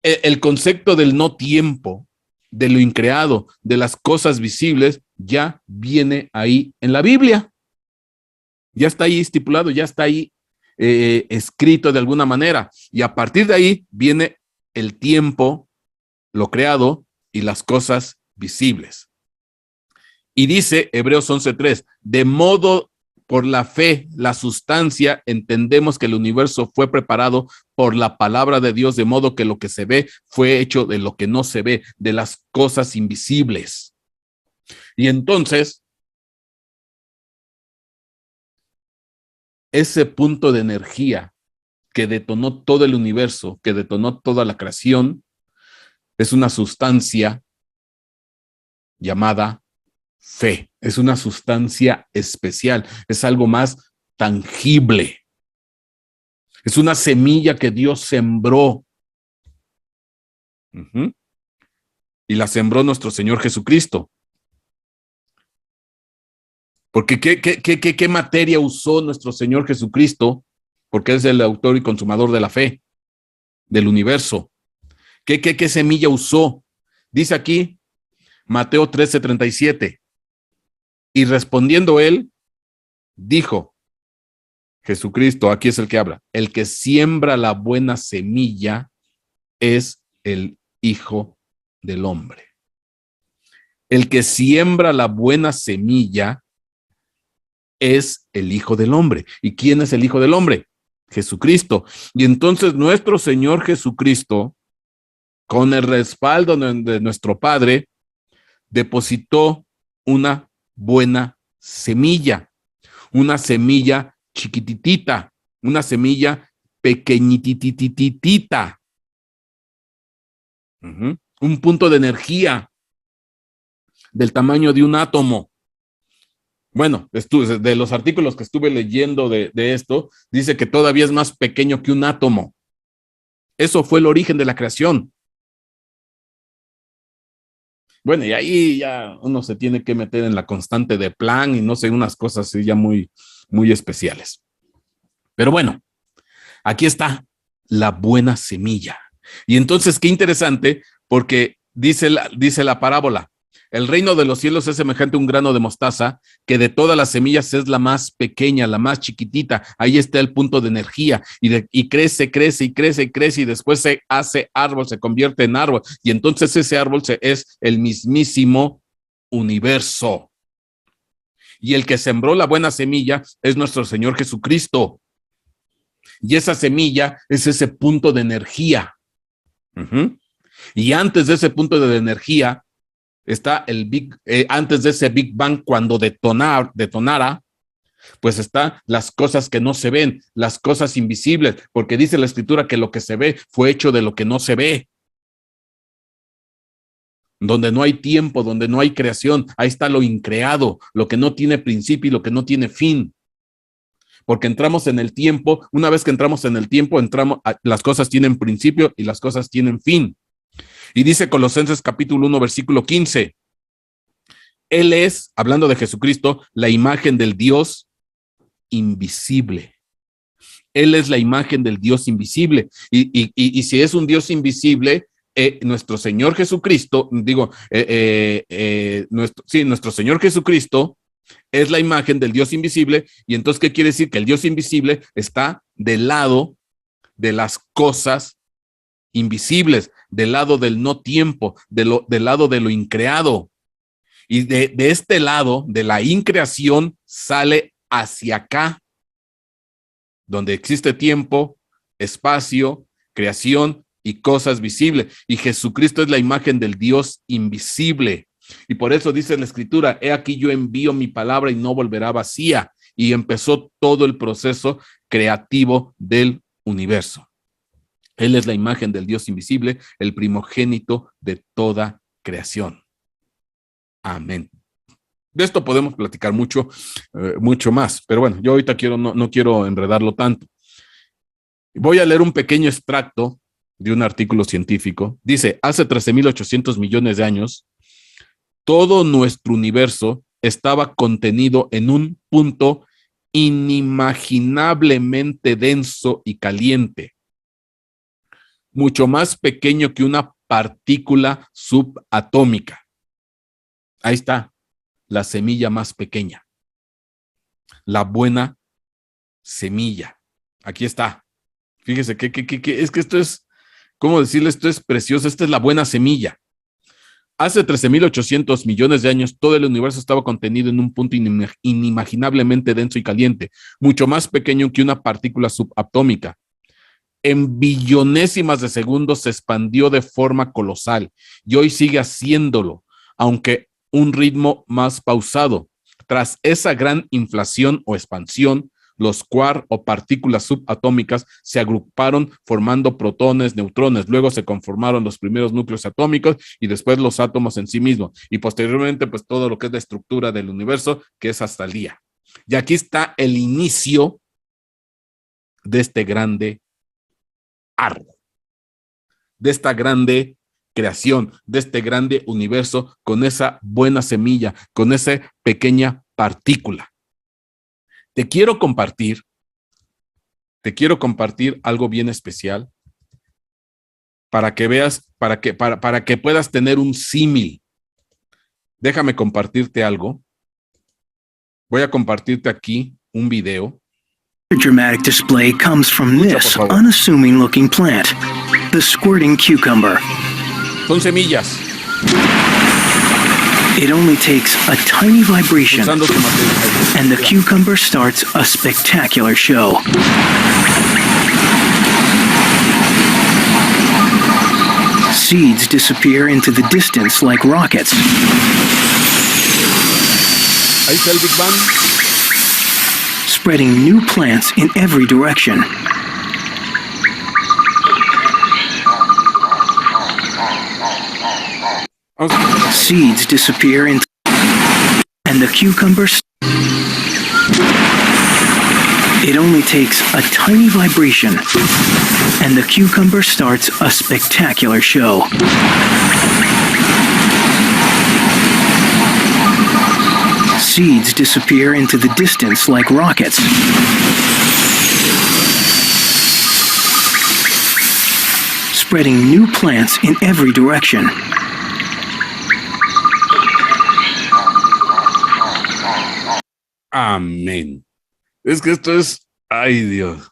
el concepto del no tiempo, de lo increado, de las cosas visibles, ya viene ahí en la Biblia. Ya está ahí estipulado, ya está ahí escrito de alguna manera. Y a partir de ahí viene el tiempo, lo creado y las cosas visibles. Y dice Hebreos 11:3, de modo por la fe, la sustancia, entendemos que el universo fue preparado por la palabra de Dios, de modo que lo que se ve fue hecho de lo que no se ve, de las cosas invisibles. Y entonces, ese punto de energía que detonó todo el universo, que detonó toda la creación, es una sustancia llamada fe. Es una sustancia especial, es algo más tangible. Es una semilla que Dios sembró. Y la sembró nuestro Señor Jesucristo. Porque ¿qué materia usó nuestro Señor Jesucristo porque es el autor y consumador de la fe, del universo. ¿Qué semilla usó? Dice aquí, Mateo 13:37. Y respondiendo él, dijo, Jesucristo, aquí es el que habla, el que siembra la buena semilla es el Hijo del Hombre. El que siembra la buena semilla es el Hijo del Hombre. ¿Y quién es el Hijo del Hombre? Jesucristo. Y entonces nuestro Señor Jesucristo, con el respaldo de nuestro Padre, depositó una buena semilla, una semilla chiquititita, una semilla pequeñitititita, un punto de energía del tamaño de un átomo. Bueno, de los artículos que estuve leyendo de esto, dice que todavía es más pequeño que un átomo. Eso fue el origen de la creación. Bueno, y ahí ya uno se tiene que meter en la constante de Planck y no sé, unas cosas así ya muy, muy especiales. Pero bueno, aquí está la buena semilla. Y entonces, qué interesante, porque dice la parábola, el reino de los cielos es semejante a un grano de mostaza, que de todas las semillas es la más pequeña, la más chiquitita. Ahí está el punto de energía y crece, crece y crece y crece y después se hace árbol, se convierte en árbol. Y entonces ese árbol es el mismísimo universo. Y el que sembró la buena semilla es nuestro Señor Jesucristo. Y esa semilla es ese punto de energía. Y antes de ese punto de energía está antes de ese Big Bang, cuando detonara, pues está las cosas que no se ven, las cosas invisibles, porque dice la Escritura que lo que se ve fue hecho de lo que no se ve. Donde no hay tiempo, donde no hay creación, ahí está lo increado, lo que no tiene principio y lo que no tiene fin. Porque entramos en el tiempo, una vez que entramos en el tiempo, las cosas tienen principio y las cosas tienen fin. Y dice Colosenses capítulo 1, versículo 15. Él es, hablando de Jesucristo, la imagen del Dios invisible. Él es la imagen del Dios invisible. Y si es un Dios invisible, nuestro Señor Jesucristo, nuestro Señor Jesucristo es la imagen del Dios invisible. Y entonces, ¿qué quiere decir? Que el Dios invisible está del lado de las cosas invisibles, del lado del no tiempo, del lado de lo increado. Y de este lado, de la increación, sale hacia acá, donde existe tiempo, espacio, creación y cosas visibles. Y Jesucristo es la imagen del Dios invisible. Y por eso dice la Escritura, he aquí yo envío mi palabra y no volverá vacía. Y empezó todo el proceso creativo del universo. Él es la imagen del Dios invisible, el primogénito de toda creación. Amén. De esto podemos platicar mucho más, pero bueno, yo ahorita no quiero enredarlo tanto. Voy a leer un pequeño extracto de un artículo científico. Dice, hace 13.800 millones de años, todo nuestro universo estaba contenido en un punto inimaginablemente denso y caliente, mucho más pequeño que una partícula subatómica. Ahí está, la semilla más pequeña, la buena semilla. Aquí está. Fíjese que es que esto es, ¿cómo decirle? Esto es precioso. Esta es la buena semilla. Hace 13.800 millones de años, todo el universo estaba contenido en un punto inimaginablemente denso y caliente, mucho más pequeño que una partícula subatómica. En billonésimas de segundos se expandió de forma colosal y hoy sigue haciéndolo, aunque un ritmo más pausado. Tras esa gran inflación o expansión, los quark o partículas subatómicas se agruparon formando protones, neutrones, luego se conformaron los primeros núcleos atómicos y después los átomos en sí mismos y posteriormente pues todo lo que es la estructura del universo, que es hasta el día. Y aquí está el inicio de este grande árbol, de esta grande creación, de este grande universo, con esa buena semilla, con esa pequeña partícula. Te quiero compartir te quiero compartir algo bien especial para que veas, para que puedas tener un símil. Déjame compartirte algo. Voy a compartirte aquí un video. The dramatic display comes from this unassuming looking plant, the squirting cucumber. Son semillas. It only takes a tiny vibration, and the cucumber starts a spectacular show. Seeds disappear into the distance like rockets. Ahí está el Big Bang. Spreading new plants in every direction. Seeds disappear and the cucumbers. It only takes a tiny vibration, and the cucumber starts a spectacular show. Seeds disappear into the distance like rockets. Spreading new plants in every direction. Amén. Es que esto es, ay Dios.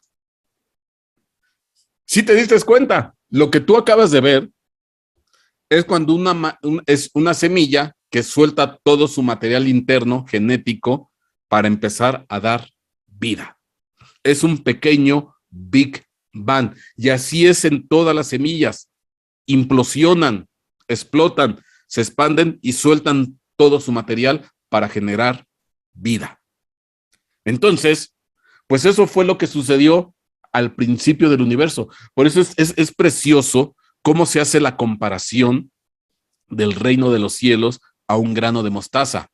Si te diste cuenta, lo que tú acabas de ver es cuando es una semilla que suelta todo su material interno genético para empezar a dar vida. Es un pequeño Big Bang. Y así es en todas las semillas. Implosionan, explotan, se expanden y sueltan todo su material para generar vida. Entonces, pues eso fue lo que sucedió al principio del universo. Por eso es precioso cómo se hace la comparación del reino de los cielos a un grano de mostaza.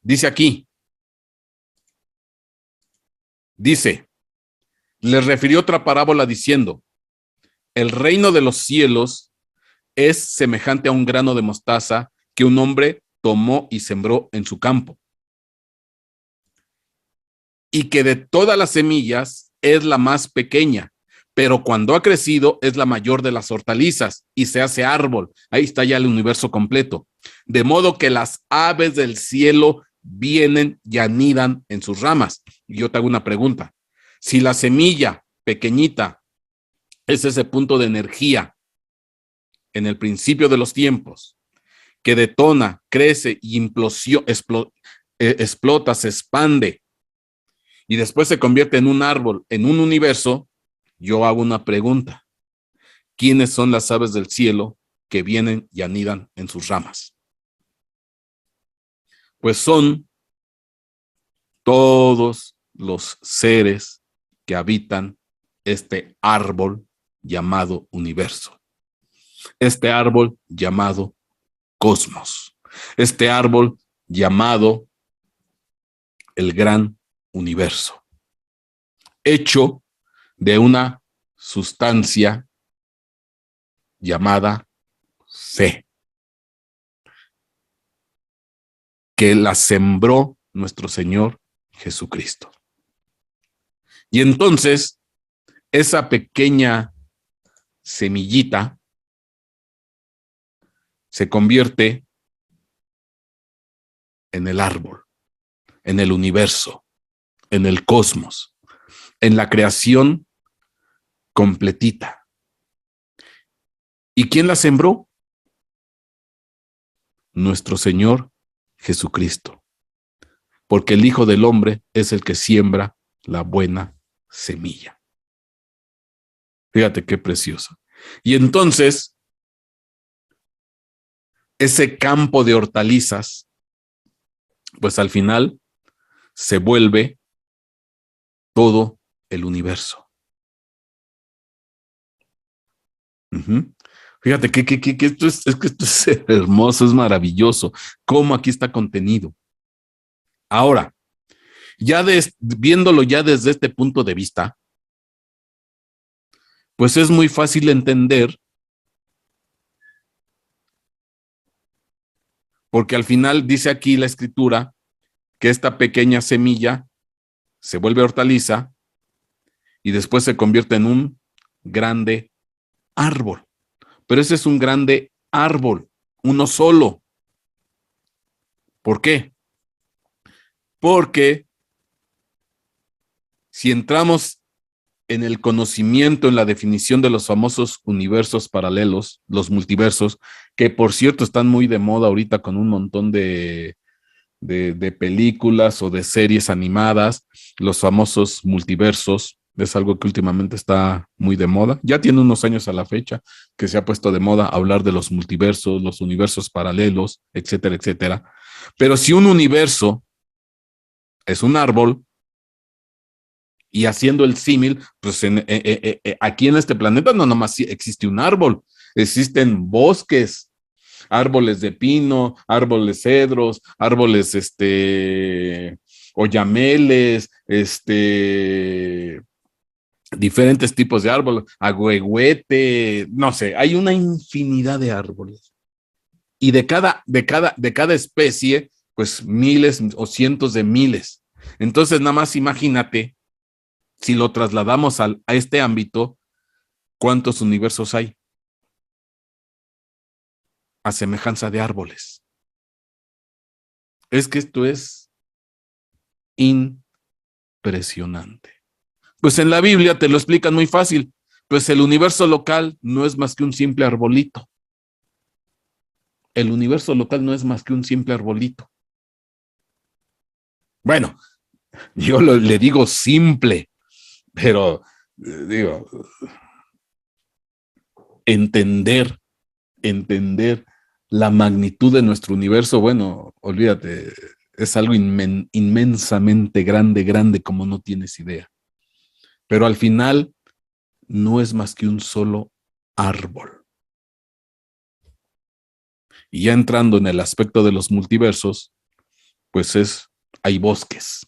Dice aquí, les refirió otra parábola diciendo, el reino de los cielos es semejante a un grano de mostaza que un hombre tomó y sembró en su campo. Y que de todas las semillas es la más pequeña, pero cuando ha crecido es la mayor de las hortalizas y se hace árbol. Ahí está ya el universo completo. De modo que las aves del cielo vienen y anidan en sus ramas. Y yo te hago una pregunta. Si la semilla pequeñita es ese punto de energía en el principio de los tiempos, que detona, crece y explota, se expande, y después se convierte en un árbol, en un universo, yo hago una pregunta. ¿Quiénes son las aves del cielo que vienen y anidan en sus ramas? Pues son todos los seres que habitan este árbol llamado universo. Este árbol llamado cosmos. Este árbol llamado el gran universo, hecho de una sustancia llamada fe, que la sembró nuestro Señor Jesucristo. Y entonces, esa pequeña semillita se convierte en el árbol, en el universo, en el cosmos, en la creación completita. ¿Y quién la sembró? Nuestro Señor Jesucristo. Porque el Hijo del Hombre es el que siembra la buena semilla. Fíjate qué precioso. Y entonces, ese campo de hortalizas, pues al final se vuelve todo el universo. Fíjate que esto es hermoso, es maravilloso, cómo aquí está contenido. Ahora, viéndolo ya desde este punto de vista, pues es muy fácil entender, porque al final dice aquí la escritura que esta pequeña semilla se vuelve hortaliza y después se convierte en un grande árbol. Pero ese es un grande árbol, uno solo. ¿Por qué? Porque si entramos en el conocimiento, en la definición de los famosos universos paralelos, los multiversos, que por cierto están muy de moda ahorita con un montón de películas o de series animadas, los famosos multiversos, es algo que últimamente está muy de moda. Ya tiene unos años a la fecha que se ha puesto de moda hablar de los multiversos, los universos paralelos, etcétera, etcétera. Pero si un universo es un árbol, y haciendo el símil, pues aquí en este planeta no nomás existe un árbol, existen bosques, árboles de pino, árboles cedros, árboles oyameles, diferentes tipos de árboles, agüehuete, no sé, hay una infinidad de árboles. Y de cada especie, pues miles o cientos de miles. Entonces, nada más imagínate, si lo trasladamos a este ámbito, ¿cuántos universos hay? A semejanza de árboles. Es que esto es impresionante. Pues en la Biblia te lo explican muy fácil. Pues el universo local no es más que un simple arbolito. El universo local no es más que un simple arbolito. Bueno, yo le digo simple, pero digo, entender la magnitud de nuestro universo, bueno, olvídate, es algo inmensamente grande como no tienes idea. Pero al final no es más que un solo árbol. Y ya entrando en el aspecto de los multiversos, pues hay bosques,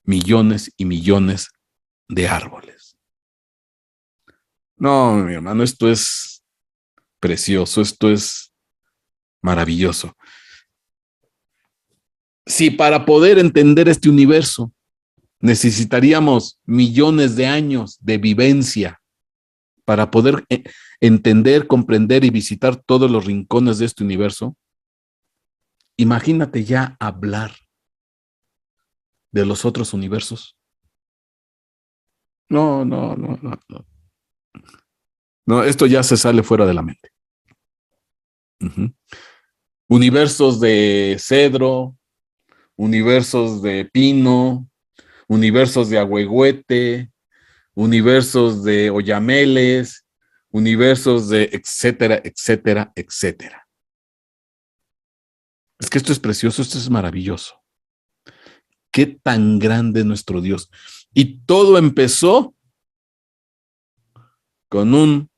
millones y millones de árboles. No, mi hermano, esto es precioso, esto es maravilloso. Si para poder entender este universo necesitaríamos millones de años de vivencia para poder entender, comprender y visitar todos los rincones de este universo, imagínate ya hablar de los otros universos. No. No, esto ya se sale fuera de la mente. Uh-huh. Universos de cedro, universos de pino, universos de agüehuete, universos de oyameles, universos de etcétera, etcétera, etcétera. Es que esto es precioso, esto es maravilloso. Qué tan grande nuestro Dios. Y todo empezó con un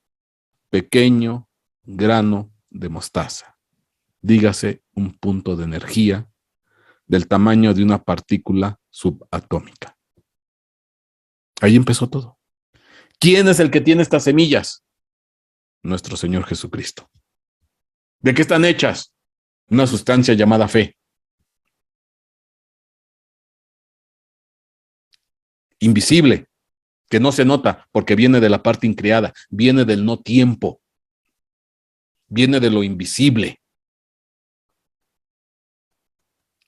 pequeño grano de mostaza. Dígase un punto de energía del tamaño de una partícula subatómica. Ahí empezó todo. ¿Quién es el que tiene estas semillas? Nuestro Señor Jesucristo. ¿De qué están hechas? Una sustancia llamada fe. Invisible, que no se nota porque viene de la parte increada, viene del no tiempo, viene de lo invisible.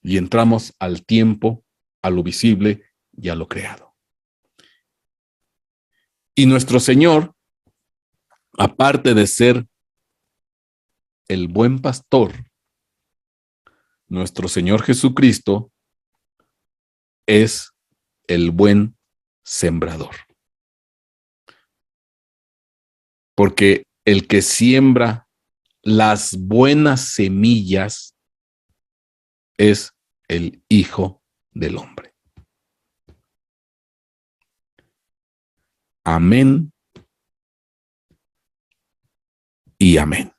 Y entramos al tiempo, a lo visible y a lo creado. Y nuestro Señor, aparte de ser el buen pastor, nuestro Señor Jesucristo es el buen sembrador. Porque el que siembra las buenas semillas es el Hijo del Hombre. Amén y amén.